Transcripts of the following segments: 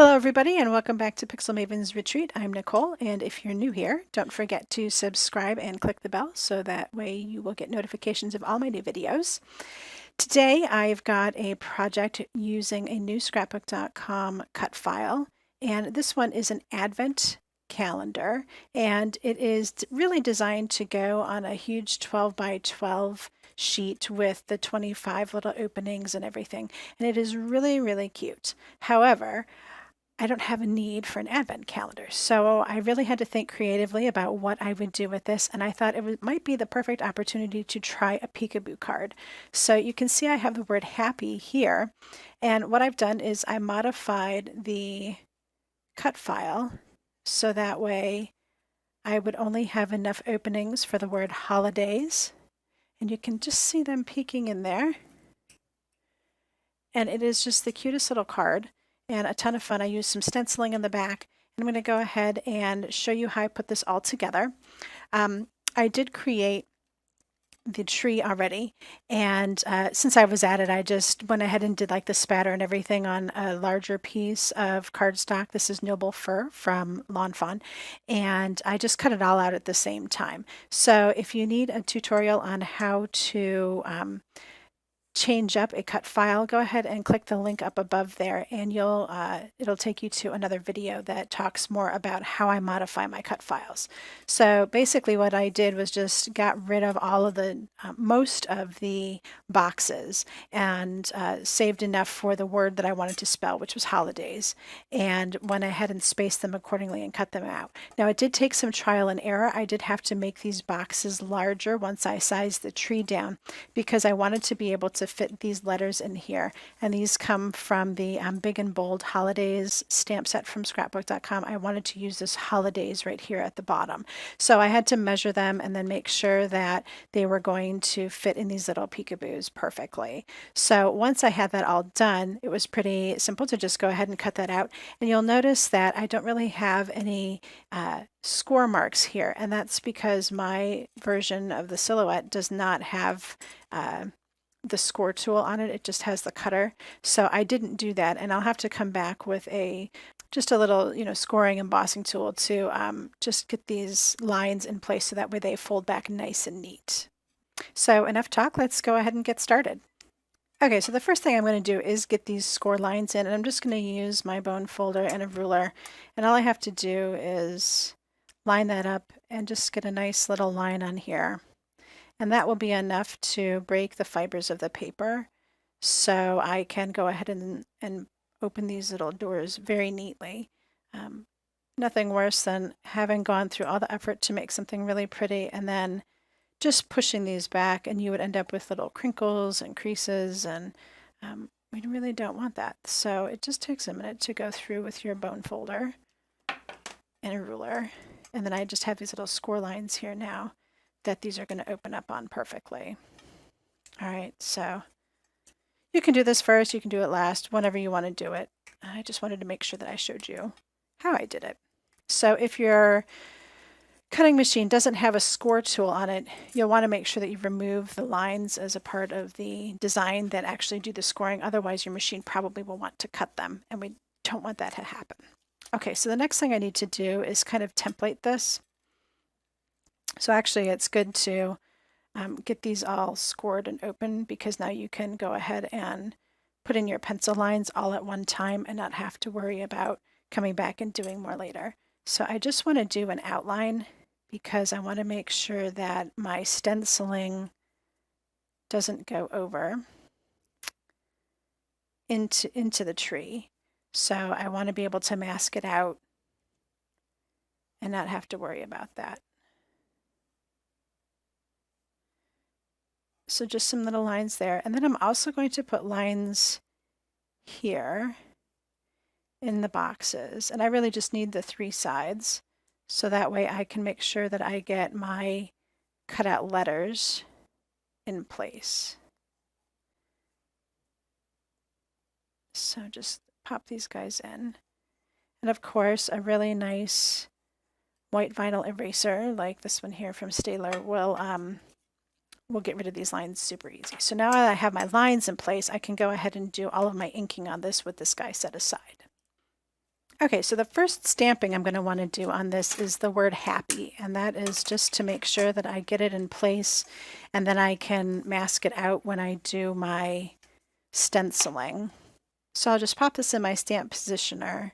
Hello everybody and welcome back to Pixel Maven's Retreat. I'm Nicole, and if you're new here, don't forget to subscribe and click the bell so that way you will get notifications of all my new videos. Today I've got a project using a new scrapbook.com cut file, and this one is an advent calendar, and it is really designed to go on a huge 12 by 12 sheet with the 25 little openings and everything, and it is really cute. However, I don't have a need for an advent calendar. So I really had to think creatively about what I would do with this. And I thought might be the perfect opportunity to try a peekaboo card. So you can see I have the word happy here. And what I've done is I modified the cut file so that way I would only have enough openings for the word holidays. And you can just see them peeking in there. And it is just the cutest little card and a ton of fun. I used some stenciling in the back. I'm going to go ahead and show you how I put this all together. I did create the tree already, and since I was at it, I just went ahead and did like the spatter and everything on a larger piece of cardstock. This is Noble Fir from Lawn Fawn, and I just cut it all out at the same time. So if you need a tutorial on how to change up a cut file, go ahead and click the link up above there, and it'll take you to another video that talks more about how I modify my cut files. So basically what I did was just got rid of all of the most of the boxes and saved enough for the word that I wanted to spell, which was holidays, and went ahead and spaced them accordingly and cut them out. Now it did take some trial and error. I did have to make these boxes larger once I sized the tree down because I wanted to be able to fit these letters in here, and these come from the Big and Bold Holidays stamp set from scrapbook.com. I wanted to use this holidays right here at the bottom, so I had to measure them and then make sure that they were going to fit in these little peekaboos perfectly. So once I had that all done, it was pretty simple to just go ahead and cut that out, and you'll notice that I don't really have any score marks here, and that's because my version of the silhouette does not have the score tool on it. It just has the cutter. So I didn't do that, and I'll have to come back with just a little, scoring embossing tool to just get these lines in place so that way they fold back nice and neat. So enough talk, let's go ahead and get started. Okay, so the first thing I'm going to do is get these score lines in, and I'm just going to use my bone folder and a ruler, and all I have to do is line that up and just get a nice little line on here. And that will be enough to break the fibers of the paper, so I can go ahead and open these little doors very neatly. Nothing worse than having gone through all the effort to make something really pretty and then just pushing these back, and you would end up with little crinkles and creases, and we really don't want that. So it just takes a minute to go through with your bone folder and a ruler, and then I just have these little score lines here now that these are going to open up on perfectly. All right, so you can do this first, you can do it last, whenever you want to do it. I just wanted to make sure that I showed you how I did it. So if your cutting machine doesn't have a score tool on it, you'll want to make sure that you remove the lines as a part of the design that actually do the scoring. Otherwise, your machine probably will want to cut them, and we don't want that to happen. Okay, so the next thing I need to do is kind of template this. So actually it's good to get these all scored and open, because now you can go ahead and put in your pencil lines all at one time and not have to worry about coming back and doing more later. So I just want to do an outline because I want to make sure that my stenciling doesn't go over into the tree. So I want to be able to mask it out and not have to worry about that. So just some little lines there. And then I'm also going to put lines here in the boxes. And I really just need the 3 sides. So that way I can make sure that I get my cutout letters in place. So just pop these guys in. And of course, a really nice white vinyl eraser like this one here from Staedtler will get rid of these lines super easy. So now that I have my lines in place, I can go ahead and do all of my inking on this with this guy set aside. Okay, so the first stamping I'm going to want to do on this is the word happy, and that is just to make sure that I get it in place, and then I can mask it out when I do my stenciling. So I'll just pop this in my stamp positioner,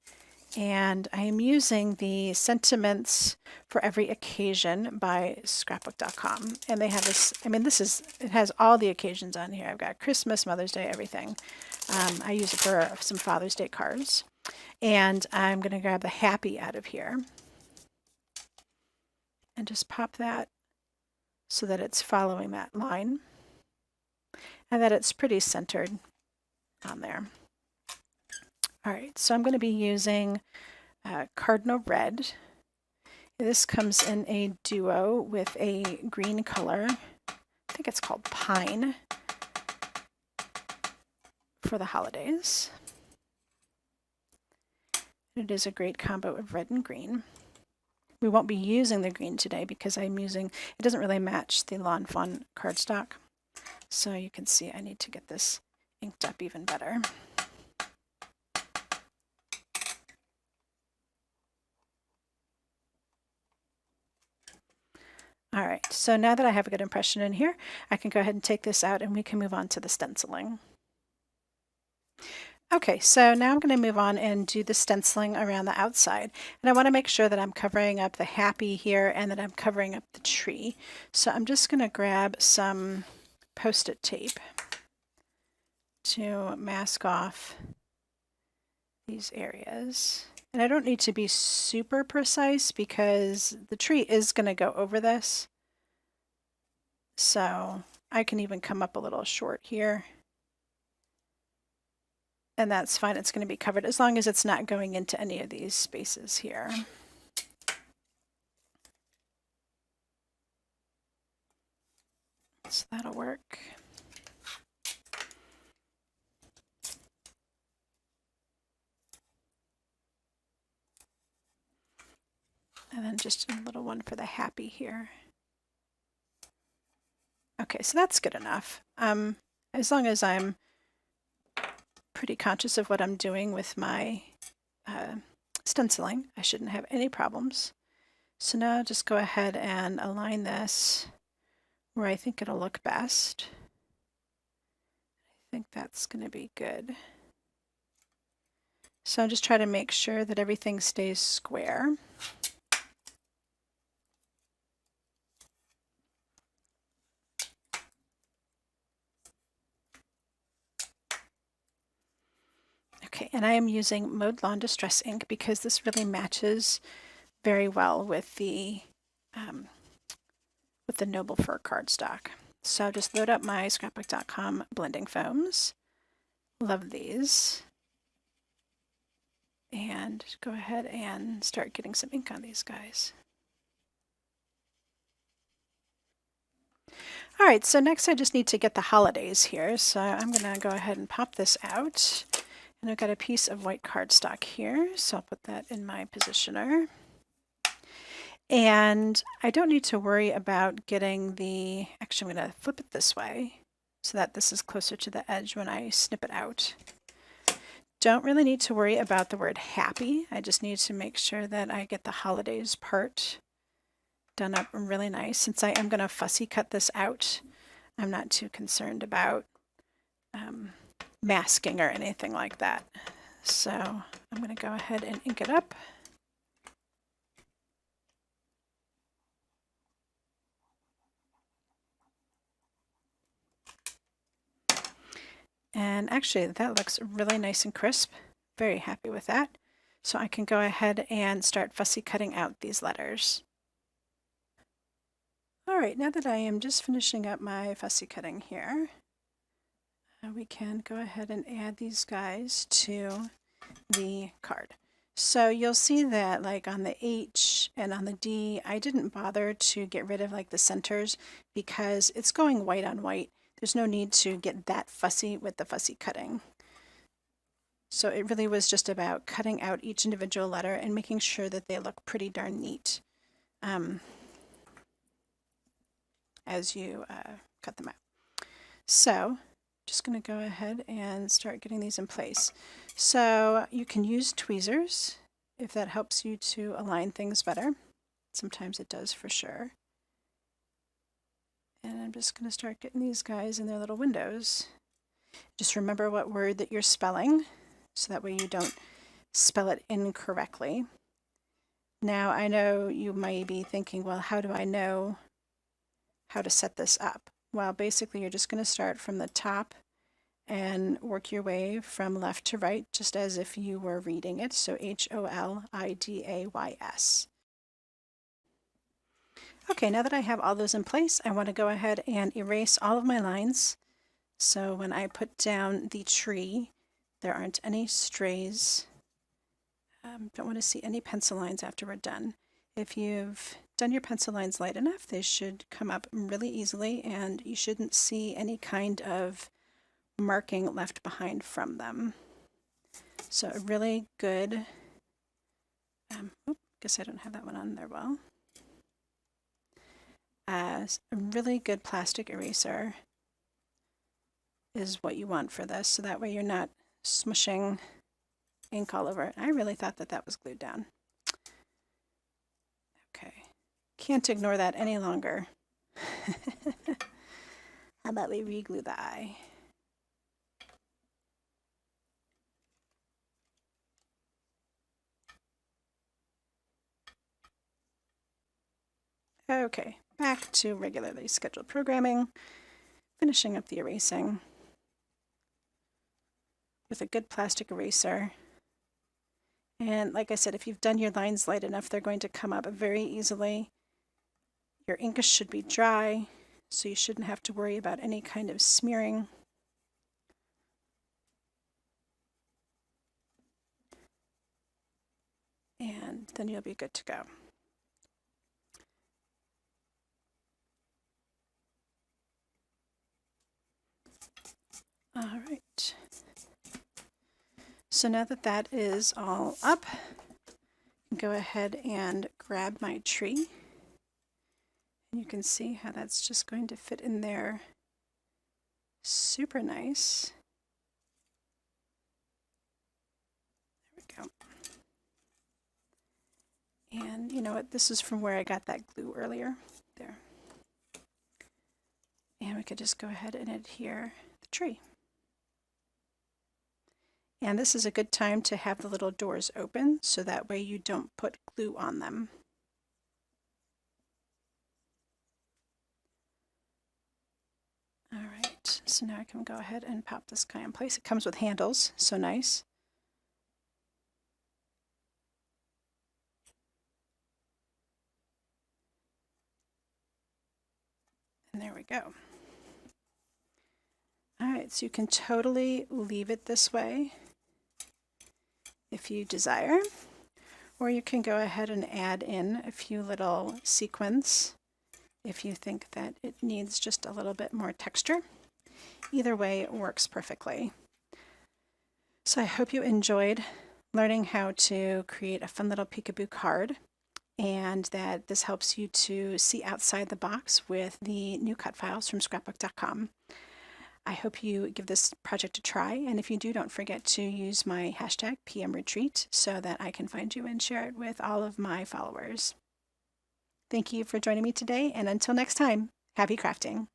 and I am using the Sentiments for Every Occasion by scrapbook.com, and they have this, I mean, it has all the occasions on here. I've got Christmas, Mother's Day, everything. I use it for some Father's Day cards. And I'm going to grab the happy out of here and just pop that so that it's following that line and that it's pretty centered on there. All right, so I'm going to be using Cardinal Red. This comes in a duo with a green color. I think it's called Pine for the holidays. It is a great combo of red and green. We won't be using the green today because it doesn't really match the Lawn Fawn cardstock. So you can see I need to get this inked up even better. All right, so now that I have a good impression in here, I can go ahead and take this out and we can move on to the stenciling. Okay, so now I'm going to move on and do the stenciling around the outside. And I want to make sure that I'm covering up the happy here and that I'm covering up the tree. So I'm just going to grab some Post-it tape to mask off these areas. And I don't need to be super precise because the tree is going to go over this. So I can even come up a little short here. And that's fine, it's going to be covered as long as it's not going into any of these spaces here. So that'll work. And then just a little one for the happy here. Okay, so that's good enough. As long as I'm pretty conscious of what I'm doing with my stenciling, I shouldn't have any problems. So now I'll just go ahead and align this where I think it'll look best. I think that's going to be good. So I'll just try to make sure that everything stays square. Okay, and I am using Mode Lawn Distress ink because this really matches very well with the Noble Fur cardstock. So just load up my scrapbook.com blending foams. Love these. And go ahead and start getting some ink on these guys. All right, so next I just need to get the holidays here. So I'm going to go ahead and pop this out. And I've got a piece of white cardstock here, so I'll put that in my positioner. And I don't need to worry about getting actually I'm going to flip it this way so that this is closer to the edge when I snip it out. Don't really need to worry about the word happy. I just need to make sure that I get the holidays part done up really nice. Since I am going to fussy cut this out, I'm not too concerned about masking or anything like that. So I'm going to go ahead and ink it up. And actually that looks really nice and crisp. Very happy with that. So I can go ahead and start fussy cutting out these letters. All right, now that I am just finishing up my fussy cutting here, we can go ahead and add these guys to the card. So you'll see that like on the H and on the D, I didn't bother to get rid of like the centers because it's going white on white. There's no need to get that fussy with the fussy cutting. So it really was just about cutting out each individual letter and making sure that they look pretty darn neat as you cut them out. So just going to go ahead and start getting these in place. So you can use tweezers if that helps you to align things better. Sometimes it does for sure. And I'm just going to start getting these guys in their little windows. Just remember what word that you're spelling, so that way you don't spell it incorrectly. Now, I know you might be thinking, well, how do I know how to set this up? Well, basically, you're just going to start from the top and work your way from left to right, just as if you were reading it. So Holidays. Okay, now that I have all those in place, I want to go ahead and erase all of my lines. So when I put down the tree, there aren't any strays. Don't want to see any pencil lines after we're done. If you've done your pencil lines light enough, they should come up really easily, and you shouldn't see any kind of marking left behind from them. So a really good, guess I don't have that one on there well. A really good plastic eraser is what you want for this, so that way you're not smushing ink all over it. I really thought that that was glued down. Okay, can't ignore that any longer. How about we re-glue the eye? Okay, back to regularly scheduled programming, finishing up the erasing with a good plastic eraser. And like I said, if you've done your lines light enough, they're going to come up very easily. Your ink should be dry, so you shouldn't have to worry about any kind of smearing. And then you'll be good to go. All right. So now that that is all up, go ahead and grab my tree. And you can see how that's just going to fit in there super nice. There we go. And you know what? This is from where I got that glue earlier. There. And we could just go ahead and adhere the tree. And this is a good time to have the little doors open, so that way you don't put glue on them. All right, so now I can go ahead and pop this guy in place. It comes with handles, so nice. And there we go. All right, so you can totally leave it this way if you desire, or you can go ahead and add in a few little sequins if you think that it needs just a little bit more texture. Either way, it works perfectly. So I hope you enjoyed learning how to create a fun little peekaboo card, and that this helps you to see outside the box with the new cut files from scrapbook.com. I hope you give this project a try, and if you do, don't forget to use my hashtag PMRetreat so that I can find you and share it with all of my followers. Thank you for joining me today, and until next time, happy crafting!